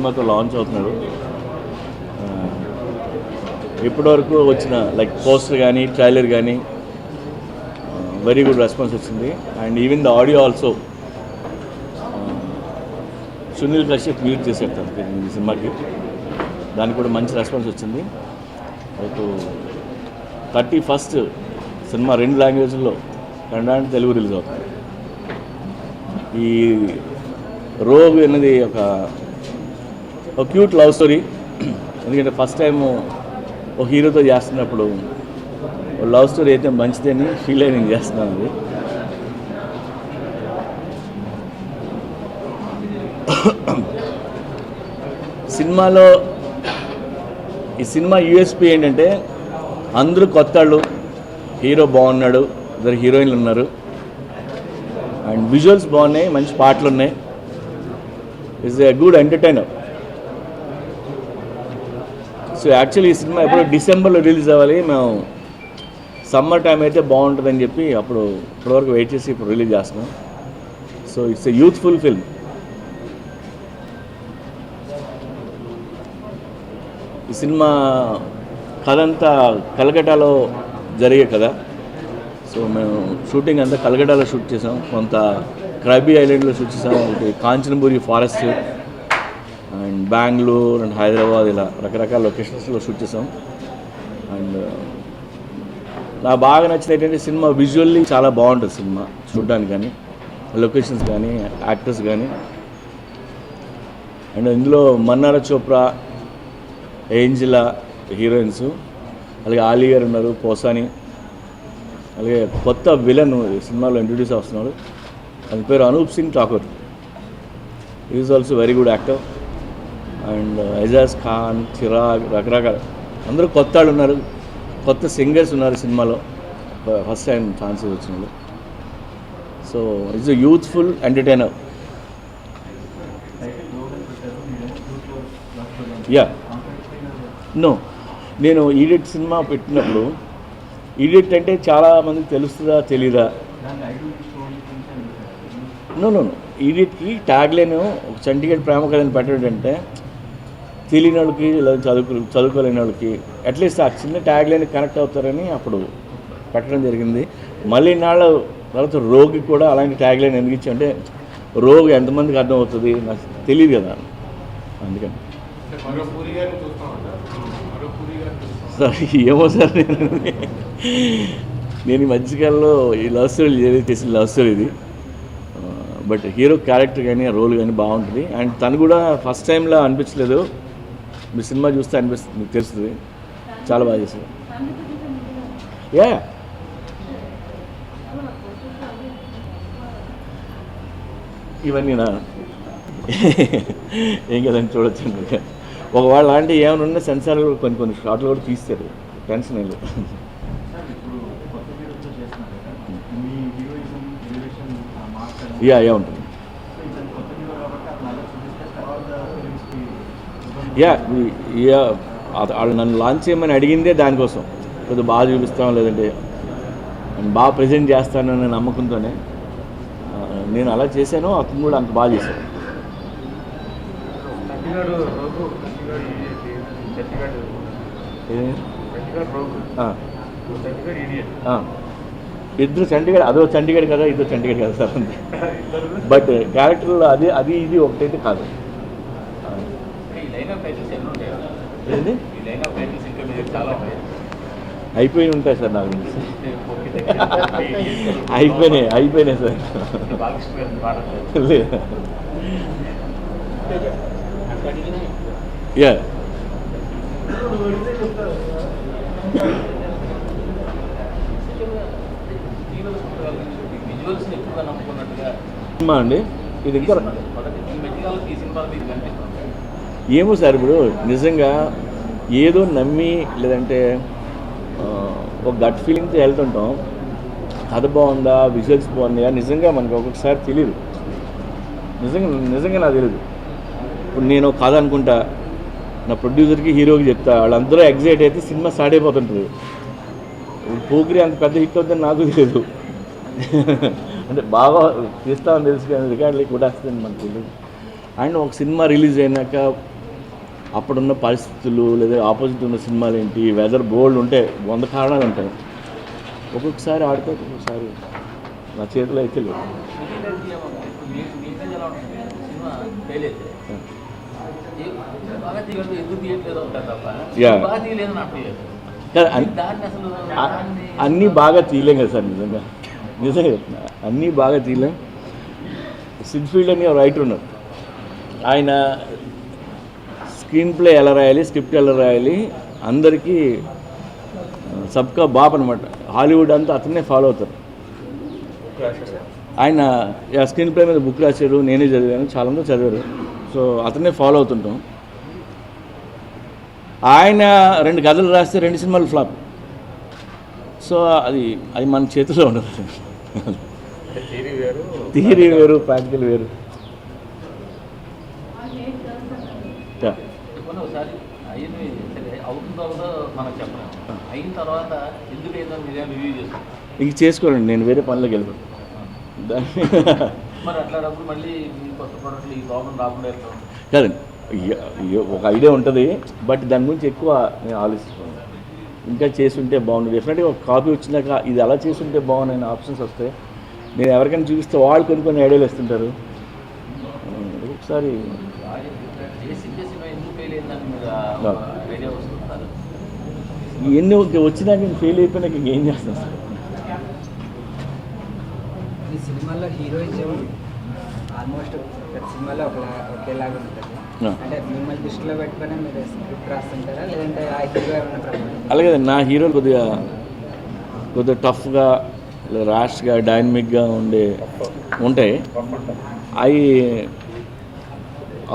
సినిమాతో లాంచ్ అవుతున్నాడు. ఇప్పటివరకు వచ్చిన లైక్ పోస్టర్ కానీ ట్రైలర్ కానీ వెరీ గుడ్ రెస్పాన్స్ వచ్చింది. And even the audio also Sunil Kashyap mute చేశారు ఈ సినిమాకి, దానికి కూడా మంచి రెస్పాన్స్ వచ్చింది. రేపు 31st సినిమా 2 లాంగ్వేజ్లో కన్నడ అండ్ తెలుగు రిలీజ్ అవుతుంది. ఈ రోగ్ అనేది ఒక క్యూట్ లవ్ స్టోరీ. ఎందుకంటే ఫస్ట్ టైము ఒక హీరోతో చేస్తున్నప్పుడు లవ్ స్టోరీ అయితే మంచిదని ఫీల్ అయి నేను చేస్తున్నాను. అది సినిమాలో ఈ సినిమా యూఎస్పీ ఏంటంటే అందరూ కొత్త వాళ్ళు, హీరో బాగున్నాడు, 2 హీరోయిన్లు ఉన్నారు, అండ్ విజువల్స్ బాగున్నాయి, మంచి పాటలు ఉన్నాయి. It's a good entertainer. So actually ఈ సినిమా ఎప్పుడు డిసెంబర్లో రిలీజ్ అవ్వాలి, మేము సమ్మర్ టైం అయితే బాగుంటుందని చెప్పి ఇప్పటివరకు వెయిట్ చేసి ఇప్పుడు రిలీజ్ చేస్తున్నాం. So it's a youthful film. ఈ సినిమా కథ అంతా కలకటాలో జరిగే కదా. సో మేము షూటింగ్ అంతా కలకటాలో షూట్ చేసాం, కొంత క్రైబీ ఐలాండ్లో షూట్ చేసాం, Kanchanaburi forest and Bengaluru and Hyderabad, ఇలా రకరకాల లొకేషన్స్లో షూట్ చేసాం. అండ్ నాకు బాగా నచ్చింది ఏంటంటే సినిమా విజువల్లీ చాలా బాగుంటుంది. సినిమా చూడడానికి కానీ, లొకేషన్స్ కానీ, యాక్టర్స్ కానీ. అండ్ ఇందులో మన్నారా చోప్రా, ఏంజిలా హీరోయిన్స్, అలాగే ఆలీ గారు ఉన్నారు, పోసాని, అలాగే కొత్త విలన్ సినిమాలో ఇంట్రడ్యూస్ అవుతున్నాడు, అతని పేరు Anoop Singh Thakur. Is also very good actor. And Ejaz Khan, Chirag, రకరకాల అందరూ కొత్త వాళ్ళు ఉన్నారు, కొత్త సింగర్స్ ఉన్నారు సినిమాలో, ఫస్ట్ టైం ఛాన్సెస్ వచ్చినాడు. So it's a youthful entertainer. Yeah no, నేను ఈడిట్ సినిమా పెట్టినప్పుడు, ఈడిట్ అంటే చాలామందికి తెలుస్తుందా తెలీదా? నో, ఈడిట్కి ట్యాగ్ లైన్ ఒక చండీగఢ్ ప్రేమ కథని పెట్టడం అంటే తెలియని వాళ్ళకి, లేదా చదువుకోలేని వాళ్ళకి అట్లీస్ట్ ఆ చిన్న ట్యాగ్ లైన్ కనెక్ట్ అవుతారని అప్పుడు పెట్టడం జరిగింది. మళ్ళీ నాళ్ళ తర్వాత రోగి కూడా అలాంటి ట్యాగ్ లైన్ ఎందుకు ఇచ్చి అంటే రోగి ఎంతమందికి అర్థమవుతుంది నాకు తెలియదు కదా, అందుకని. సార్ ఏమో సార్, నేను ఈ మధ్యకాలంలో ఈ లవ్ స్టోరీ చేసిన లవ్ స్టోరీ ఇది. బట్ హీరో క్యారెక్టర్ కానీ రోల్ కానీ బాగుంటుంది. అండ్ తను కూడా ఫస్ట్ టైంలో అనిపించలేదు, మీ సినిమా చూస్తే అనిపిస్తుంది, మీకు తెలుస్తుంది, చాలా బాగా చేశారు. యా ఇవన్నీనా ఏం కదండి, చూడొచ్చండి. ఒకవేళ లాంటి ఏమైనా ఉన్న సెన్సార్లు కొన్ని షార్ట్లు కూడా తీస్తారు, టెన్షన్ ఏం లేదు. యా ఉంటుంది. వాళ్ళు నన్ను లాంచ్ చేయమని అడిగిందే దానికోసం, కొద్దిగా బాగా చూపిస్తాం, లేదంటే బాగా ప్రజెంట్ చేస్తాననే నమ్మకంతోనే నేను అలా చేశాను. అతను కూడా అంత బాగా చేశాను. ఇద్దరు చండీగఢ్, అదో చండీగఢ్ కదా, ఇద్దరు చండీగఢ్ కదా సార్. బట్ క్యారెక్టర్లో అది ఇది ఒకటైతే కాదు. అయిపోయి ఉంటాయి సార్, నాకు అయిపోయినాయి సార్. యా సినిమా అండి ఇది. ఇంకా ఏమో సార్, ఇప్పుడు నిజంగా ఏదో నమ్మి లేదంటే ఒక గట్ ఫీలింగ్తో వెళ్తుంటాం, కథ బాగుందా, విజువల్స్ బాగున్నాయా, నిజంగా మనకు ఒక్కొక్కసారి తెలియదు. నిజంగా నాకు తెలియదు. ఇప్పుడు నేను కథ అనుకుంటా, నా ప్రొడ్యూసర్కి హీరోకి చెప్తా, వాళ్ళందరూ ఎగ్జైట్ అయితే సినిమా స్టార్ట్ అయిపోతుంటుంది. ఇప్పుడు పోకిరి అంత పెద్ద హిట్ అవుతుందని నాకు తెలియదు. అంటే బాగా తీస్తామని తెలుసు కానీ రికార్డులు కూడా వస్తుంది మనకు తెలియదు. అండ్ ఒక సినిమా రిలీజ్ అయినాక అప్పుడున్న పరిస్థితులు లేదా ఆపోజిట్ ఉన్న సినిమాలు ఏంటి, వెదర్ బోల్డ్ ఉంటే 100 కారణాలు ఉంటాయి. ఒక్కొక్కసారి ఆడితే ఒక్కొక్కసారి నా చేతిలో అయితే లేదు. అన్నీ బాగా తీయలేం కదా సార్, నిజంగా చెప్తున్నా, అన్నీ బాగా తీయలేం. సిద్ఫీల్డ్ అని రైటర్ ఉన్నారు, ఆయన స్క్రీన్ ప్లే ఎలా రాయాలి, స్క్రిప్ట్ ఎలా రాయాలి, అందరికీ సబ్కా బాప్ అనమాట. హాలీవుడ్ అంతా అతన్నే ఫాలో అవుతారు. ఆయన స్క్రీన్ ప్లే మీద బుక్ రాశారు, నేనే చదివాను, చాలామంది చదివారు. సో అతన్నే ఫాలో అవుతుంటాం. ఆయన 2 కథలు రాస్తే 2 సినిమాలు ఫ్లాప్. సో అది మన చేతిలో ఉండదు. థియరీ వేరు, ప్రాక్టికల్ వేరు. ఇంక చేసుకోండి, నేను వేరే పనిలోకి వెళ్ళిపోయాను. కాదండి, ఒక ఐడియా ఉంటుంది, బట్ దాని గురించి ఎక్కువ నేను ఆలోచిస్తున్నాను. ఇంకా చేస్తుంటే బాగుంటుంది. డెఫినెట్గా ఒక కాపీ వచ్చినాక ఇది అలా చేస్తుంటే బాగున్నాయి ఆప్షన్స్ వస్తాయి. నేను ఎవరికైనా చూపిస్తే వాళ్ళు కొన్ని ఐడియాలు ఇస్తుంటారు. ఒకసారి ఎన్ని వచ్చినాక నేను ఫెయిల్ అయిపోయినాక ఏం చేస్తాను సార్? ఈ సినిమాలో హీరోయిజం ఆల్మోస్ట్ ప్రతి సినిమాలో ఒకేలాగా ఉంటుంది. అంటే మిమ్మల్ని దృష్టిలో పెట్టుకుని మీరు స్క్రిప్ట్ రాస్తుంటారా, లేదంటే ఆ హీరో ఏమైనా ప్రభావం? అలాగే నా హీరోలు కొద్దిగా టఫ్గా, ర్యాష్గా, డైనమిక్గా ఉంటాయి. అవి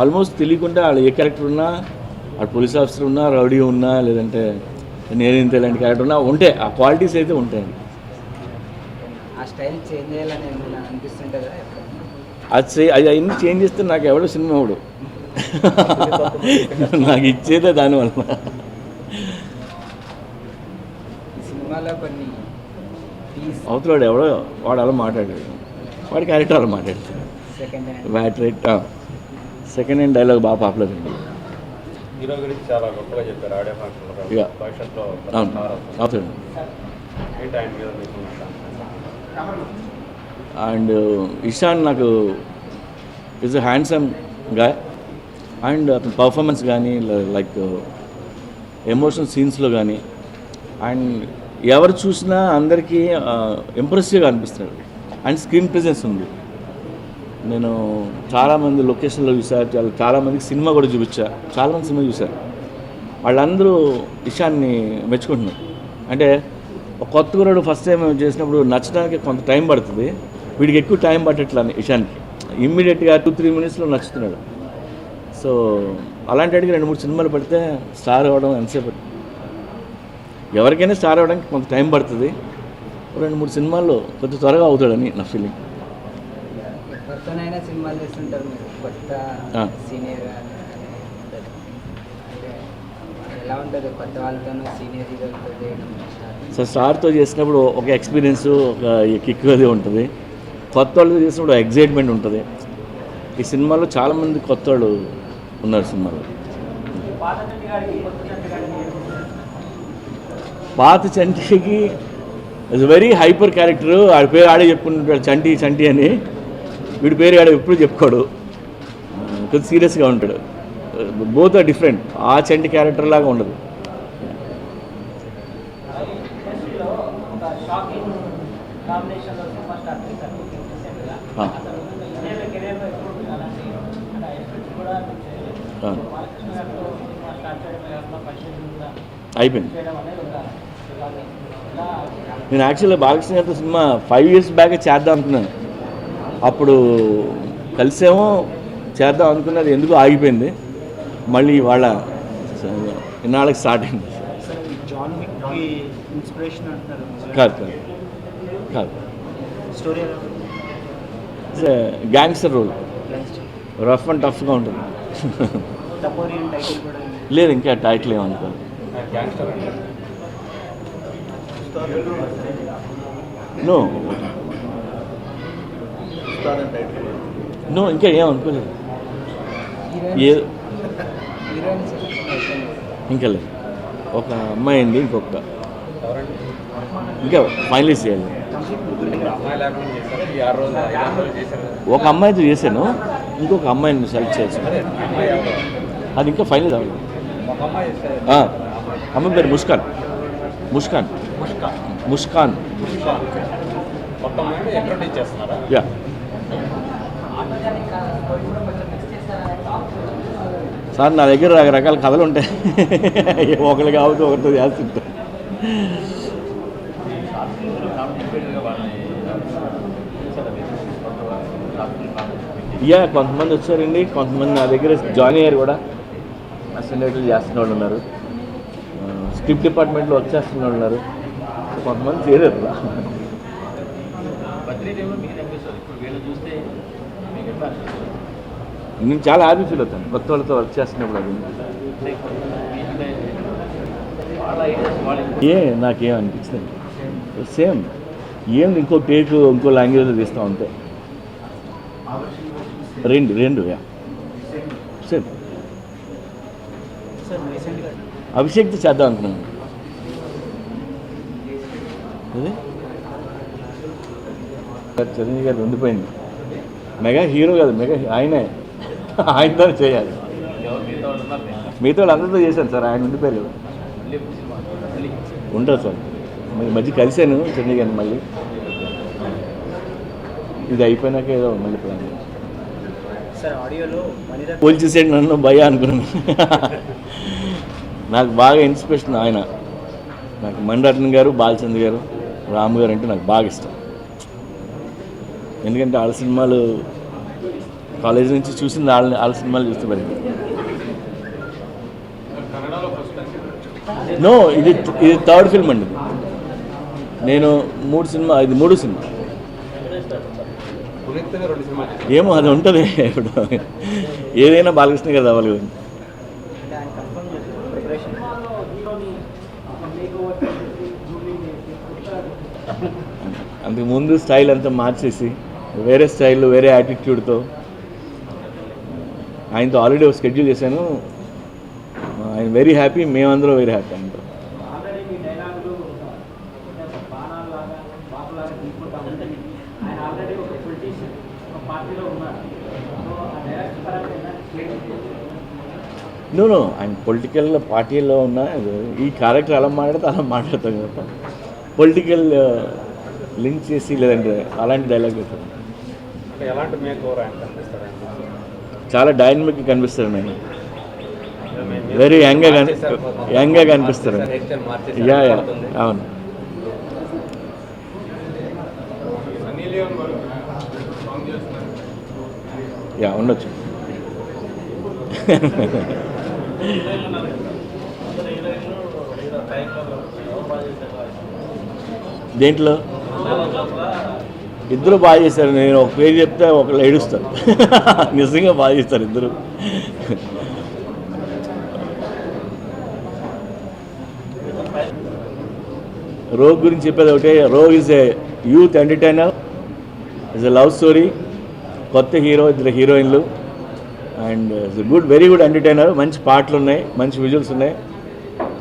ఆల్మోస్ట్ తెలియకుండా వాళ్ళు ఏ క్యారెక్టర్ ఉన్నా, వాడు పోలీస్ ఆఫీసర్ ఉన్నా, రౌడీ ఉన్నా, లేదంటే నేనేంత ఇలాంటి క్యారెక్టర్ ఉన్నా ఉంటాయి. ఆ క్వాలిటీస్ అయితే ఉంటాయండి. ఆ స్టైల్ చేంజ్ చేయాలని అనిపిస్తుంటుందా? అది అవన్నీ చేంజ్ చేస్తే నాకు ఎవడో సినిమా అవడు. నాకు ఇచ్చేదే దానివల్ల. సినిమాలో కొన్ని అవుతాడు ఎవడో, వాడు అలా మాట్లాడాడు, వాడి క్యారెక్టర్ అలా మాట్లాడుతాడు. సెకండ్ హ్యాండ్ డైలాగ్ బాగా పాపులర్ అండి. హీరో గురించి చాలా గొప్పగా చెప్పారు ఆడియో ఫంక్షన్లో. భవిష్యత్తులో అవుతాడు. అండ్ ఇషాన్ నాకు is a handsome guy. And అతని పర్ఫార్మెన్స్ కానీ, లైక్ ఎమోషనల్ సీన్స్లో కానీ, అండ్ ఎవరు చూసినా అందరికీ ఇంప్రెసివ్గా అనిపిస్తున్నాడు. అండ్ స్క్రీన్ ప్రెజెన్స్ ఉంది. నేను చాలామంది లొకేషన్లో చూసాను, చాలామందికి సినిమా కూడా చూపించా, చాలామంది సినిమా చూశారు. వాళ్ళందరూ ఇషాన్ని మెచ్చుకుంటున్నారు. అంటే ఒక కొత్త కుర్రాడు ఫస్ట్ టైం చేసినప్పుడు నచ్చడానికి కొంత టైం పడుతుంది. వీడికి ఎక్కువ టైం పట్టట్లా ఇషాన్కి, ఇమ్మీడియట్గా 2-3 మినిట్స్లో నచ్చుతున్నాడు. సో అలాంటి అడిగి 2-3 సినిమాలు పడితే స్టార్ అవ్వడం ఎంతసేపు పడుతుంది? ఎవరికైనా స్టార్ అవ్వడానికి కొంత టైం పడుతుంది. 2-3 సినిమాల్లో కొంచెం త్వరగా అవుతాడని నా ఫీలింగ్. కొత్తనైనా సినిమాలు చేస్తుంటారు మీరు, కొత్త సీనియర్ ఎలా ఉంటుంది? కొత్త వాళ్ళతోనూ సీనియర్ హీరోలతో చేయడం. సో స్టార్తో చేసినప్పుడు ఒక ఎక్స్పీరియన్స్, ఒక కిక్ అది ఉంటుంది. కొత్త వాళ్ళతో చేసినప్పుడు ఎగ్జైట్మెంట్ ఉంటుంది. ఈ సినిమాలో చాలామంది కొత్త వాళ్ళు ఉన్నారు సినిమాలో. పాత చంటికి ఇస్ వెరీ హైపర్ క్యారెక్టర్. ఆడి పేరు ఆడే చెప్పుకుంటుంటాడు, చంటి అని. వీడి పేరు ఆడ ఎప్పుడు చెప్పుకోడు, కొంచెం సీరియస్గా ఉంటాడు. Both are different. ఆ చంటి క్యారెక్టర్ లాగా ఉండదు. అయిపోయింది. నేను యాక్చువల్గా బాలకృష్ణ గారితో సినిమా 5 years బ్యాక్ చేద్దాం అనుకున్నాను. అప్పుడు కలిసేమో చేద్దాం అనుకున్నది, ఎందుకు ఆగిపోయింది. మళ్ళీ వాళ్ళ ఇన్నాళ్ళకి స్టార్ట్ అయింది. కాదు గ్యాంగ్స్టర్ రోల్, రఫ్ అండ్ టఫ్గా ఉంటుంది. లేదు, ఇంకా టైటిల్ ఏమనుకోండి. నో ఇంకా ఏమనుకోలేదు. ఇంకా లేదు. ఒక అమ్మాయి అండి, ఇంకొక ఎవరండి ఇంకా ఫైనలైజ్ చేయాలి. అమ్మాయి లేకుండా చేశారు ఈ 6 రోజులు 5 రోజులు చేశారు కదా. ఒక అమ్మాయితో చేశాను, ఇంకొక అమ్మాయిని సెలెక్ట్ చేయాల్సి ఉంది. అమ్మాయి ఎవరు? అది ఇంకా ఫైనల్ అవ్వాలి. ఒక అమ్మాయి చేశారు. అమ్మాయి పేరు ముస్కాన్. ముస్కాన్ ముస్కాన్ మొత్తం మంది ఎక్కడ నుంచి చేస్తున్నారా? యా. సార్ నా దగ్గర రకరకాల కథలు ఉంటాయి. ఒకరు కాబట్టి ఒకరితో చేస్తుంటారు. యా, కొంతమంది వచ్చారండి, కొంతమంది నా దగ్గర జాయిన్ అయ్యారు కూడా. అసిస్టెంట్లు చేస్తున్న వాళ్ళు ఉన్నారు, స్క్రిప్ట్ డిపార్ట్మెంట్లో వర్క్ చేస్తున్న వాళ్ళు ఉన్నారు, కొంతమంది చేరారు. నేను చాలా హ్యాపీ ఫీల్ అవుతాను కొత్త వాళ్ళతో వర్క్ చేస్తున్నప్పుడు. అది నాకేం అనిపించింది సేమ్, ఏంది ఇంకో టేక్ ఇంకో లాంగ్వేజ్లో తీస్తూ ఉంటే రెండు యా సేమ్. అభిషేక్తో చేద్దాం అనుకున్నాను. చిరంజీవి గారు ఉండిపోయింది. మెగా హీరో కాదు, మెగా ఆయనతో చేయాలి. మిగతా వాళ్ళు అందరితో చేశాను సార్, ఆయన ఉండిపోయారు కదా. ఉంటారు సార్, మధ్య కలిశాను చిరంజీవి గారిని. మళ్ళీ ఇది అయిపోయినాక ఏదో మళ్ళీ ప్లాన్ పోల్ చేసేయండి నన్ను భయ అనుకున్నాను. నాకు బాగా ఇన్స్పిరేషన్ ఆయన. నాకు మణిరత్నం గారు, బాలచంద్ర గారు, రామ్ గారు అంటే నాకు బాగా ఇష్టం. ఎందుకంటే వాళ్ళ సినిమాలు కాలేజ్ నుంచి చూసింది, వాళ్ళ సినిమాలు చూస్తూ పెరిగింది. నో, ఇది థర్డ్ ఫిల్మ్ అండి. నేను ఇది మూడు సినిమా. ఏమో అది ఉంటుంది ఇప్పుడు, ఏదైనా బాలకృష్ణ గారు రావాలి కదా. అంతకుముందు స్టైల్ అంతా మార్చేసి వేరే స్టైల్లో వేరే యాటిట్యూడ్తో ఆయనతో ఆల్రెడీ ఒక షెడ్యూల్ చేశాను. ఆయన వెరీ హ్యాపీ, మేమందరం వెరీ హ్యాపీ ఆయనతో. నో ఆయన పొలిటికల్ పార్టీలో ఉన్న ఈ క్యారెక్టర్ అలా మాట్లాడితే అలా మాట్లాడతాం కదా. పొలిటికల్ లింక్ చేసి లేదంటే అలాంటి డైలాగ్ పెట్టారు. ఎలాంటి మేక్ ఓవర్ ఆయన కనిపిస్తారు? చాలా డైనమిక్ కనిపిస్తారు. నేను వెరీ యంగ్గా కనిపిస్తారు. యా అవును. యా ఉండొచ్చు. దేంట్లో ఇద్దరు బాగా చేశారు. నేను ఒక పేరు చెప్తే ఒకళ్ళు ఏడుస్తారు. నిజంగా బాగా చేస్తారు ఇద్దరు. రోగ్ గురించి చెప్పేది ఒకటే, rogue is a youth entertainer, is a love story, కొత్త హీరో, ఇద్దరు హీరోయిన్లు, and good, very good entertainer. మంచి పాటలు ఉన్నాయి, మంచి విజువల్స్ ఉన్నాయి.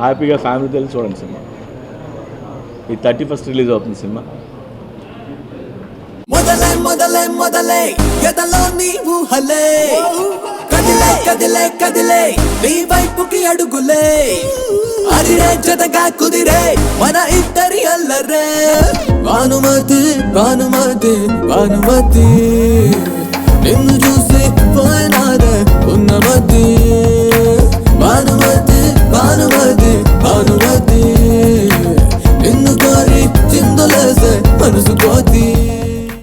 హ్యాపీగా ఫ్యామిలీతో వెళ్ళి చూడండి సినిమా. ఈ 31st రిలీజ్ అవుతుంది సినిమా. మొదలే మొదలే ఎదలో నీవు హలే, కదిలే కదిలే కదిలే నీ వైపుకి అడుగులే, అరిరే జతగా కుదిరే మన ఇద్దరి అల్లరే. భానుమతి భానుమతి భానుమతి నిన్ను